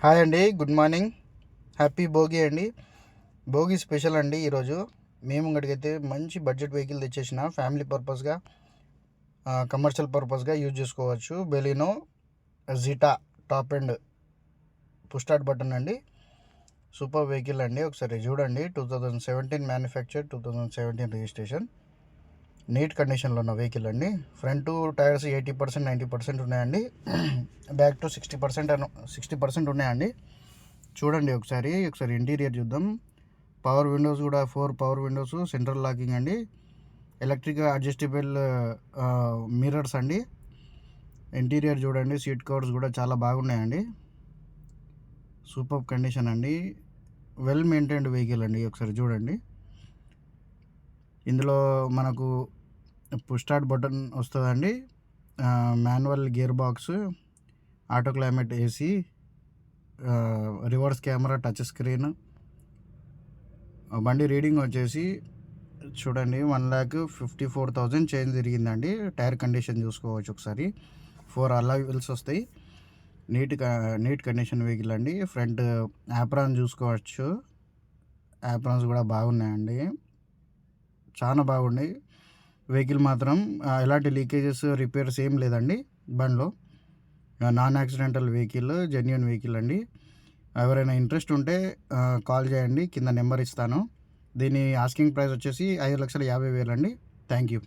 Hi అండి, good morning. Happy Bhogi అండి. Bhogi special అండి. ఈరోజు మేము ఇంకటికైతే మంచి బడ్జెట్ వెహికల్ తెచ్చేసిన ఫ్యామిలీ పర్పస్గా, కమర్షియల్ పర్పస్గా యూజ్ చేసుకోవచ్చు. Baleno Zeta top and push start button అండి. సూపర్ వెహికల్ అండి. ఒకసారి చూడండి. 2017 మ్యానుఫ్యాక్చర్, 2017 రిజిస్ట్రేషన్. నీట్ కండిషన్లో ఉన్న వెహికల్ అండి. ఫ్రంట్ టైర్స్ 80% 90% ఉన్నాయండి. బ్యాక్ టు 60% ఉన్నాయండి. చూడండి ఒకసారి ఇంటీరియర్ చూద్దాం. పవర్ విండోస్ కూడా 4 పవర్ విండోస్, సెంట్రల్ లాకింగ్ అండి. ఎలక్ట్రిక్ అడ్జస్టబుల్ మిర్రర్స్ అండి. ఇంటీరియర్ చూడండి. సీట్ కవర్స్ కూడా చాలా బాగున్నాయండి. సూపర్ కండిషన్ అండి. వెల్ మెయింటైన్డ్ వెహికల్ అండి. ఒకసారి చూడండి. ఇందులో మనకు పుష్ స్టార్ట్ బటన్ వస్తుందండి. Manual gear box, auto climate AC, reverse camera, touch screen. బండి రీడింగ్ వచ్చేసి చూడండి 1,54,000 చేంజ్ తిరిగిందండి. టైర్ కండిషన్ చూసుకోవచ్చు ఒకసారి. 4 అలాయ్ వీల్స్ వస్తాయి. నీట్ కండిషన్ వెహికల్ అండి. ఫ్రంట్ యాప్రాన్ చూసుకోవచ్చు. యాప్రాన్స్ కూడా బాగున్నాయండి, చాలా బాగున్నాయి. వెహికల్ మాత్రం ఎలాంటి లీకేజెస్, రిపేర్స్ ఏం లేదండి బండిలో. Non accidental vehicle, genuine vehicle అండి. ఎవరైనా ఇంట్రెస్ట్ ఉంటే కాల్ చేయండి, కింద నెంబర్ ఇస్తాను. దీని ఆస్కింగ్ ప్రైస్ వచ్చేసి 5,50,000 అండి. Thank you.